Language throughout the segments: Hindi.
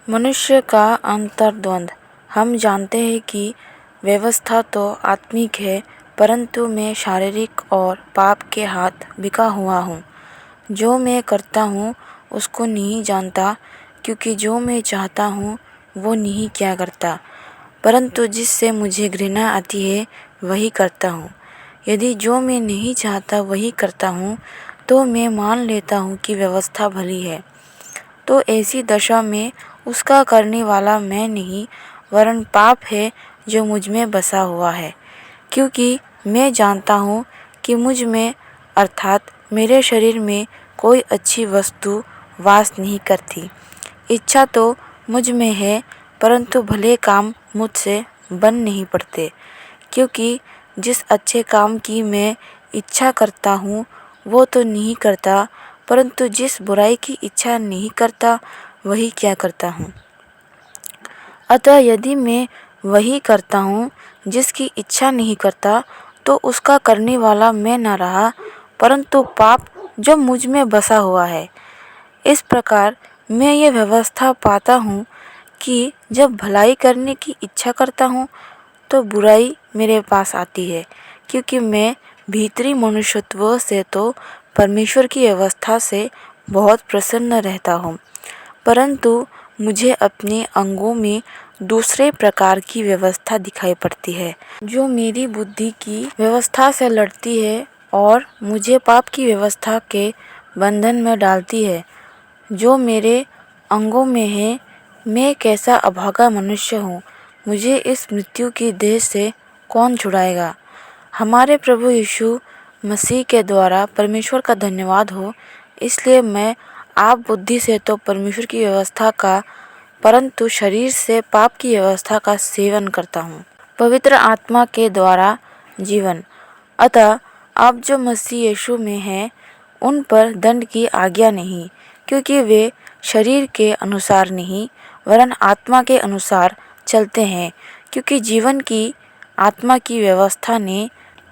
मनुष्य का अंतर्द्वंद। हम जानते हैं कि व्यवस्था तो आत्मिक है, परंतु मैं शारीरिक और पाप के हाथ बिका हुआ हूँ। जो मैं करता हूँ उसको नहीं जानता, क्योंकि जो मैं चाहता हूँ वो नहीं क्या करता, परंतु जिससे मुझे घृणा आती है वही करता हूँ। यदि जो मैं नहीं चाहता वही करता हूँ तो मैं मान लेता हूँ कि व्यवस्था भली है। तो ऐसी दशा में उसका करने वाला मैं नहीं, वरन पाप है जो मुझ में बसा हुआ है। क्योंकि मैं जानता हूँ कि मुझ में अर्थात मेरे शरीर में कोई अच्छी वस्तु वास नहीं करती। इच्छा तो मुझ में है, परंतु भले काम मुझसे बन नहीं पड़ते। क्योंकि जिस अच्छे काम की मैं इच्छा करता हूँ वो तो नहीं करता, परंतु जिस बुराई की इच्छा नहीं करता वही क्या करता हूँ। अतः यदि मैं वही करता हूँ जिसकी इच्छा नहीं करता, तो उसका करने वाला मैं न रहा, परंतु पाप जो मुझ में बसा हुआ है। इस प्रकार मैं ये व्यवस्था पाता हूँ कि जब भलाई करने की इच्छा करता हूँ तो बुराई मेरे पास आती है। क्योंकि मैं भीतरी मनुष्यत्व से तो परमेश्वर की व्यवस्था से बहुत प्रसन्न रहता हूँ, परंतु मुझे अपने अंगों में दूसरे प्रकार की व्यवस्था दिखाई पड़ती है, जो मेरी बुद्धि की व्यवस्था से लड़ती है और मुझे पाप की व्यवस्था के बंधन में डालती है। जो मेरे अंगों में है, मैं कैसा अभागा मनुष्य हूँ, मुझे इस मृत्यु की देह से कौन छुड़ाएगा। हमारे प्रभु यीशु मसीह के द्वारा परमेश्वर का धन्यवाद हो। इसलिए मैं आप बुद्धि से तो परमेश्वर की व्यवस्था का, परंतु शरीर से पाप की व्यवस्था का सेवन करता हूँ। पवित्र आत्मा के द्वारा जीवन। अतः आप जो मसीह यीशु में हैं उन पर दंड की आज्ञा नहीं, क्योंकि वे शरीर के अनुसार नहीं वरन आत्मा के अनुसार चलते हैं। क्योंकि जीवन की आत्मा की व्यवस्था ने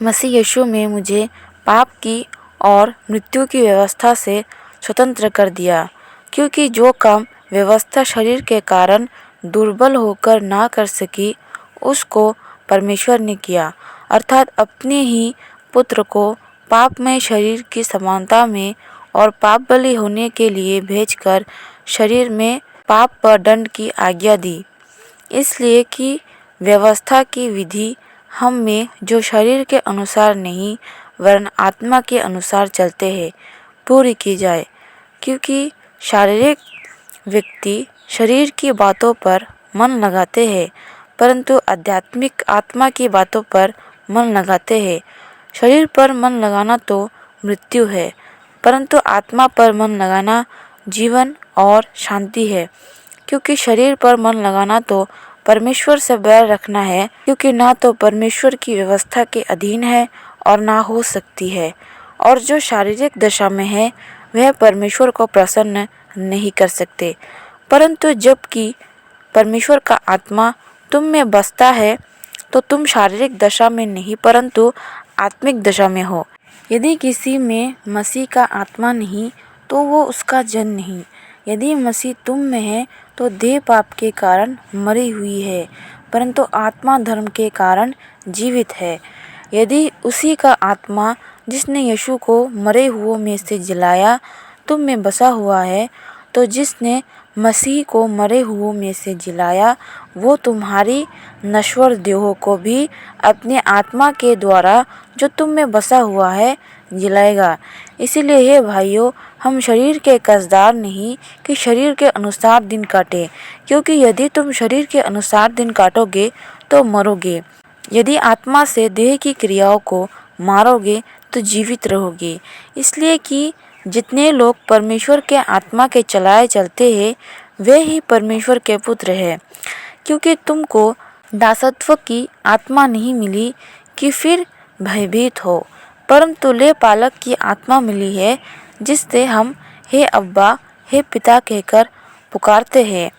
मसीह यीशु में मुझे पाप की और मृत्यु की व्यवस्था से स्वतंत्र कर दिया। क्योंकि जो काम व्यवस्था शरीर के कारण दुर्बल होकर ना कर सकी, उसको परमेश्वर ने किया, अर्थात अपने ही पुत्र को पापमय शरीर की समानता में और पाप बलि होने के लिए भेजकर शरीर में पाप पर दंड की आज्ञा दी। इसलिए कि व्यवस्था की विधि हम में जो शरीर के अनुसार नहीं वरन आत्मा के अनुसार चलते हैं पूरी की जाए। क्योंकि शारीरिक व्यक्ति शरीर की बातों पर मन लगाते हैं, परंतु आध्यात्मिक आत्मा की बातों पर मन लगाते हैं। शरीर पर मन लगाना तो मृत्यु है, परंतु आत्मा पर मन लगाना जीवन और शांति है। क्योंकि शरीर पर मन लगाना तो परमेश्वर से बैर रखना है, क्योंकि ना तो परमेश्वर की व्यवस्था के अधीन है और ना हो सकती है। और जो शारीरिक दशा में है वह परमेश्वर को प्रसन्न नहीं कर सकते। परंतु जबकि परमेश्वर का आत्मा तुम में बसता है तो तुम शारीरिक दशा में नहीं परंतु आत्मिक दशा में हो। यदि किसी में मसीह का आत्मा नहीं तो वो उसका जन नहीं। यदि मसीह तुम में है तो देह पाप के कारण मरी हुई है, परंतु आत्मा धर्म के कारण जीवित है। यदि उसी का आत्मा जिसने यीशु को मरे हुओं में से जिलाया तुम में बसा हुआ है, तो जिसने मसीह को मरे हुओं में से जिलाया वो तुम्हारी नश्वर देहों को भी अपने आत्मा के द्वारा जो तुम में बसा हुआ है जिलाएगा। इसीलिए हे भाइयों, हम शरीर के कसदार नहीं कि शरीर के अनुसार दिन काटे, क्योंकि यदि तुम शरीर के अनुसार दिन काटोगे तो मरोगे। यदि आत्मा से देह की क्रियाओं को मारोगे तो जीवित रहोगे। इसलिए कि जितने लोग परमेश्वर के आत्मा के चलाए चलते हैं वे ही परमेश्वर के पुत्र हैं। क्योंकि तुमको दासत्व की आत्मा नहीं मिली कि फिर भयभीत हो, परंतु ले पालक की आत्मा मिली है, जिससे हम हे अब्बा हे पिता कहकर पुकारते हैं।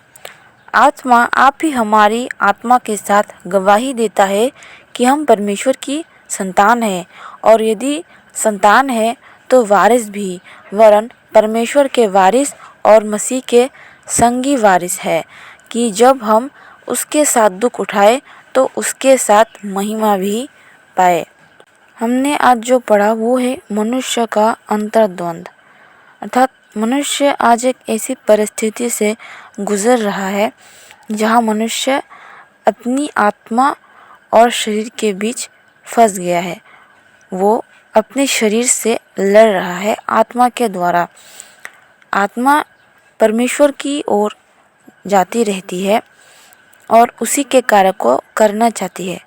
आत्मा आप ही हमारी आत्मा के साथ गवाही देता है कि हम परमेश्वर की संतान हैं, और यदि संतान है तो वारिस भी, वरन परमेश्वर के वारिस और मसीह के संगी वारिस है कि जब हम उसके साथ दुख उठाए तो उसके साथ महिमा भी पाए। हमने आज जो पढ़ा वो है मनुष्य का अंतर्द्वंद, अर्थात मनुष्य आज एक ऐसी परिस्थिति से गुजर रहा है जहाँ मनुष्य अपनी आत्मा और शरीर के बीच फंस गया है। वो अपने शरीर से लड़ रहा है आत्मा के द्वारा। आत्मा परमेश्वर की ओर जाती रहती है और उसी के कार्य को करना चाहती है,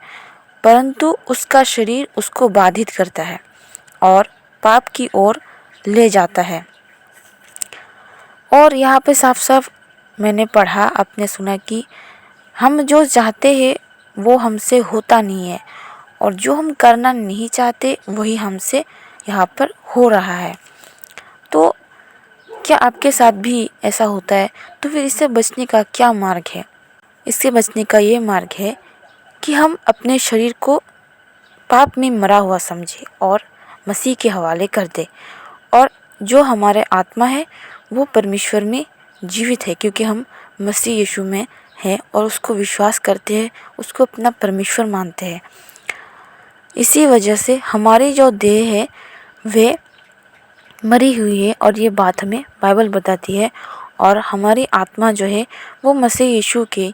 परंतु उसका शरीर उसको बाधित करता है और पाप की ओर ले जाता है। और यहाँ पे साफ साफ मैंने पढ़ा, आपने सुना कि हम जो चाहते हैं वो हमसे होता नहीं है और जो हम करना नहीं चाहते वही हमसे यहाँ पर हो रहा है। तो क्या आपके साथ भी ऐसा होता है? तो फिर इससे बचने का क्या मार्ग है? इससे बचने का ये मार्ग है कि हम अपने शरीर को पाप में मरा हुआ समझे और मसीह के हवाले कर दे, और जो हमारे आत्मा है वो परमेश्वर में जीवित है क्योंकि हम मसीह यीशु में हैं और उसको विश्वास करते हैं, उसको अपना परमेश्वर मानते हैं। इसी वजह से हमारी जो देह है वे मरी हुई है और ये बात हमें बाइबल बताती है, और हमारी आत्मा जो है वो मसीह यीशु के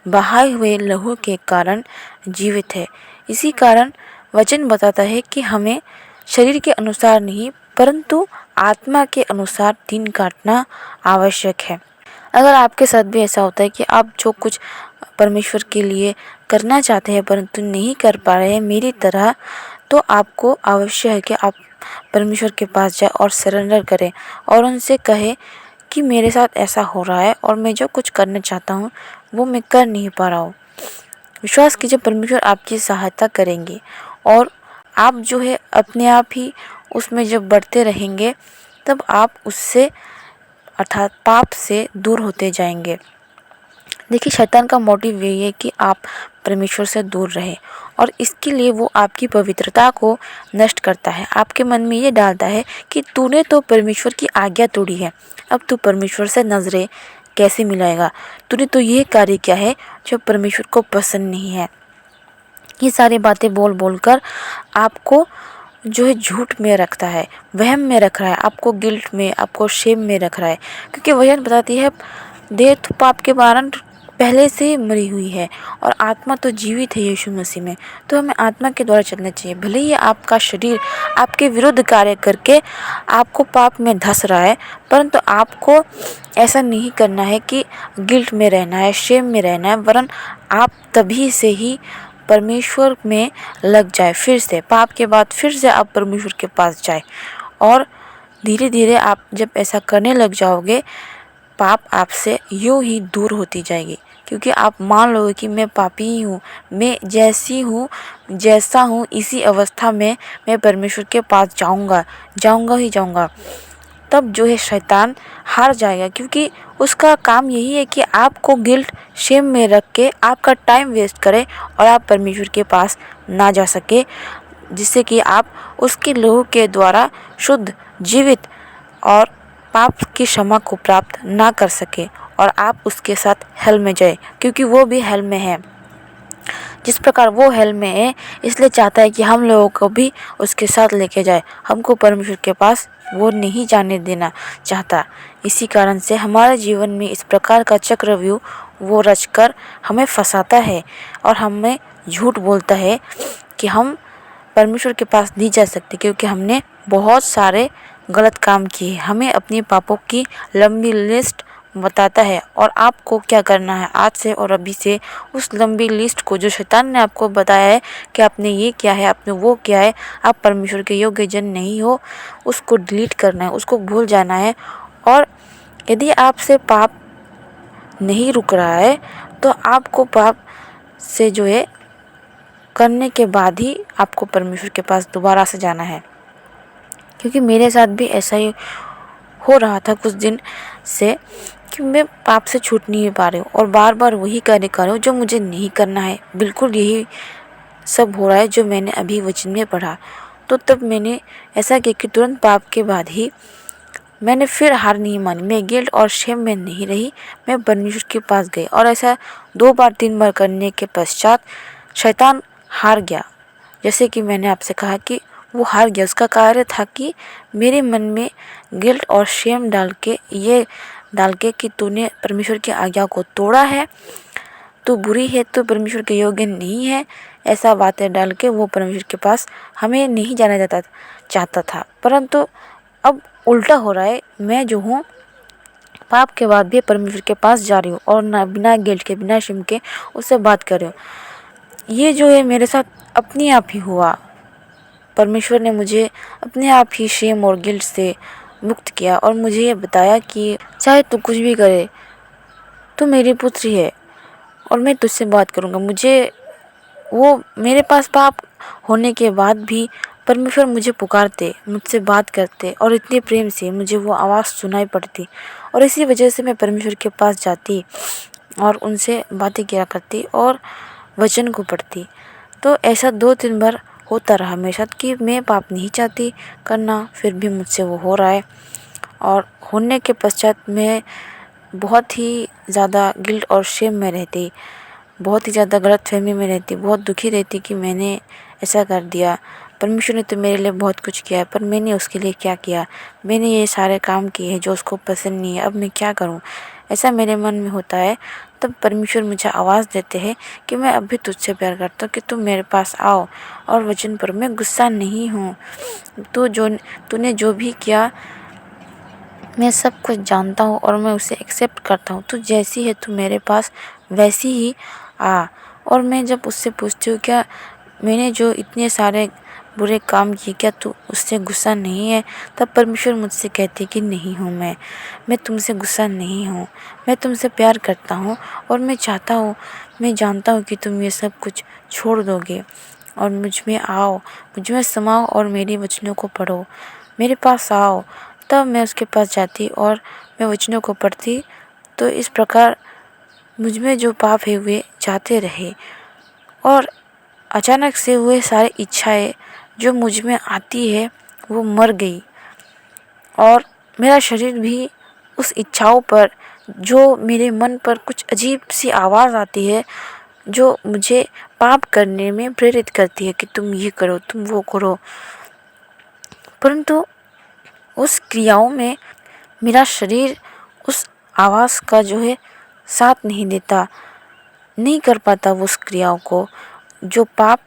बहाए हुए लहू के कारण जीवित है। इसी कारण वचन बताता है कि हमें शरीर के अनुसार नहीं परंतु आत्मा के अनुसार दिन काटना आवश्यक है। अगर आपके साथ भी ऐसा होता है कि आप जो कुछ परमेश्वर के लिए करना चाहते हैं परंतु नहीं कर पा रहे हैं मेरी तरह, तो आपको आवश्यक है कि आप परमेश्वर के पास जाए और सरेंडर करें और उनसे कहें कि मेरे साथ ऐसा हो रहा है और मैं जो कुछ करना चाहता हूँ वो मैं कर नहीं पा रहा हूँ। विश्वास कीजिए परमेश्वर आपकी सहायता करेंगे और आप जो है अपने आप ही उसमें जब बढ़ते रहेंगे तब आप उससे अर्थात पाप से दूर होते जाएंगे। देखिए, शैतान का मोटिव यही है कि आप परमेश्वर से दूर रहें और इसके लिए वो आपकी पवित्रता को नष्ट करता है। आपके मन में ये डालता है कि तूने तो परमेश्वर की आज्ञा तोड़ी है, अब तू परमेश्वर से नजरें कैसे मिलाएगा, तूने तो ये कार्य किया है जो परमेश्वर को पसंद नहीं है। ये सारी बातें बोल बोल कर आपको जो है झूठ में रखता है, वहम में रख रहा है, आपको गिल्ट में, आपको शेम में रख रहा है, क्योंकि वचन बताती है देह तो पाप के कारण पहले से ही मरी हुई है और आत्मा तो जीवित है यीशु मसीह में। तो हमें आत्मा के द्वारा चलना चाहिए। भले ही आपका शरीर आपके विरुद्ध कार्य करके आपको पाप में धंस रहा है, परंतु आपको ऐसा नहीं करना है कि गिल्ट में रहना है, शेम में रहना है, वरन आप तभी से ही परमेश्वर में लग जाए। फिर से पाप के बाद फिर से आप परमेश्वर के पास जाए और धीरे धीरे आप जब ऐसा करने लग जाओगे पाप आपसे यूं ही दूर होती जाएगी, क्योंकि आप मान लोगे कि मैं पापी ही हूँ, मैं जैसी हूँ जैसा हूँ इसी अवस्था में मैं परमेश्वर के पास जाऊँगा ही जाऊँगा। तब जो है शैतान हार जाएगा, क्योंकि उसका काम यही है कि आपको गिल्ट शेम में रख के आपका टाइम वेस्ट करे और आप परमेश्वर के पास ना जा सके, जिससे कि आप उसके लहू के द्वारा शुद्ध, जीवित और पाप की क्षमा को प्राप्त ना कर सके और आप उसके साथ हेल में जाए, क्योंकि वो भी हेल में है। जिस प्रकार वो हेल में है इसलिए चाहता है कि हम लोगों को भी उसके साथ लेके जाए। हमको परमेश्वर के पास वो नहीं जाने देना चाहता। इसी कारण से हमारे जीवन में इस प्रकार का चक्रव्यूह वो रचकर हमें फंसाता है और हमें झूठ बोलता है कि हम परमेश्वर के पास नहीं जा सकते क्योंकि हमने बहुत सारे गलत काम किए। हमें अपने पापों की लंबी लिस्ट बताता है और आपको क्या करना है आज से और अभी से उस लंबी लिस्ट को जो शैतान ने आपको बताया है कि आपने ये किया है, आपने वो किया है, आप परमेश्वर के योग्य जन नहीं हो, उसको डिलीट करना है, उसको भूल जाना है। और यदि आपसे पाप नहीं रुक रहा है तो आपको पाप से जो है करने के बाद ही आपको परमेश्वर के पास दोबारा से जाना है। क्योंकि मेरे साथ भी ऐसा ही हो रहा था कुछ दिन से कि मैं पाप से छूट नहीं पा रही हूँ और बार बार वही कार्य कर रही हूँ जो मुझे नहीं करना है। बिल्कुल यही सब हो रहा है जो मैंने अभी वचन में पढ़ा। तो तब मैंने ऐसा किया कि तुरंत पाप के बाद ही मैंने फिर हार नहीं मानी। मैं गिल्ट और शेम में नहीं रही। मैं परमेश्वर के पास गई और ऐसा 2 बार 3 बार करने के पश्चात शैतान हार गया। जैसे कि मैंने आपसे कहा कि वो हार गया। उसका कार्य था कि मेरे मन में गिल्ट और शेम डाल के कि तूने परमेश्वर की आज्ञा को तोड़ा है, तू बुरी है, तू परमेश्वर के योग्य नहीं है, ऐसा बातें डाल के वो परमेश्वर के पास हमें नहीं जाना चाहता था। परंतु अब उल्टा हो रहा है। मैं जो हूँ पाप के बाद भी परमेश्वर के पास जा रही हूँ और ना बिना गिल्ट के बिना शेम के उससे बात कर रही हूँ। ये जो है मेरे साथ अपने आप ही हुआ। परमेश्वर ने मुझे अपने आप ही शेम और गिल्ट से मुक्त किया और मुझे ये बताया कि चाहे तू कुछ भी करे, तू मेरी पुत्री है और मैं तुझसे बात करूँगा। वो मेरे पास पाप होने के बाद भी परमेश्वर मुझे पुकारते, मुझसे बात करते और इतने प्रेम से मुझे वो आवाज़ सुनाई पड़ती और इसी वजह से मैं परमेश्वर के पास जाती और उनसे बातें किया करती और वचन को पढ़ती। तो ऐसा 2-3 बार होता रहा मेरे साथ कि मैं पाप नहीं चाहती करना, फिर भी मुझसे वो हो रहा है और होने के पश्चात मैं बहुत ही ज़्यादा गिल्ट और शेम में रहती, बहुत ही ज़्यादा गलतफहमी में रहती, बहुत दुखी रहती कि मैंने ऐसा कर दिया। परमेश्वर ने तो मेरे लिए बहुत कुछ किया है, पर मैंने उसके लिए क्या किया? मैंने ये सारे काम किए हैं जो उसको पसंद नहीं है, अब मैं क्या करूं? ऐसा मेरे मन में होता है। तब परमेश्वर मुझे आवाज़ देते हैं कि मैं अभी तुझसे प्यार करता हूँ, कि तुम मेरे पास आओ और वचन पर। मैं गुस्सा नहीं हूँ। तूने जो भी किया मैं सब कुछ जानता हूँ और मैं उसे एक्सेप्ट करता हूँ। तू जैसी है तू मेरे पास वैसी ही आ। और मैं जब उससे पूछती हूँ क्या मैंने जो इतने सारे बुरे काम किए, क्या तू उससे गुस्सा नहीं है? तब परमेश्वर मुझसे कहते कि नहीं हूँ मैं तुमसे गुस्सा नहीं हूँ। मैं तुमसे प्यार करता हूँ और मैं जानता हूँ कि तुम ये सब कुछ छोड़ दोगे और मुझ में आओ, मुझ में समाओ और मेरे वचनों को पढ़ो, मेरे पास आओ। तब मैं उसके पास जाती और मैं वचनों को पढ़ती। तो इस प्रकार मुझ में जो पाप है वे जाते रहे और अचानक से हुए सारी इच्छाएं जो मुझ में आती है वो मर गई और मेरा शरीर भी उस इच्छाओं पर, जो मेरे मन पर कुछ अजीब सी आवाज़ आती है जो मुझे पाप करने में प्रेरित करती है कि तुम ये करो, तुम वो करो, परंतु उस क्रियाओं में मेरा शरीर उस आवाज़ का जो है साथ नहीं देता, नहीं कर पाता वो उस क्रियाओं को जो पाप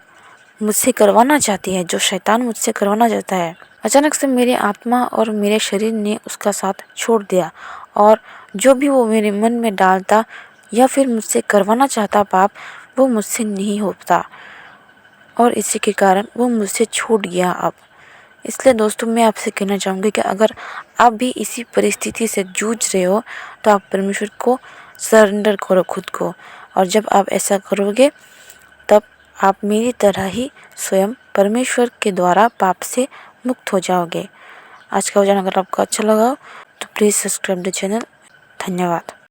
मुझसे करवाना चाहती है, जो शैतान मुझसे करवाना चाहता है। अचानक से मेरी आत्मा और मेरे शरीर ने उसका साथ छोड़ दिया और जो भी वो मेरे मन में डालता या फिर मुझसे करवाना चाहता पाप, वो मुझसे नहीं होता और इसी के कारण वो मुझसे छूट गया अब। इसलिए दोस्तों मैं आपसे कहना चाहूँगी कि अगर आप भी इसी परिस्थिति से जूझ रहे हो तो आप परमेश्वर को सरेंडर करो खुद को, और जब आप ऐसा करोगे तब आप मेरी तरह ही स्वयं परमेश्वर के द्वारा पाप से मुक्त हो जाओगे। आज का वचन अगर आपको अच्छा लगा तो प्लीज़ सब्सक्राइब द चैनल। धन्यवाद।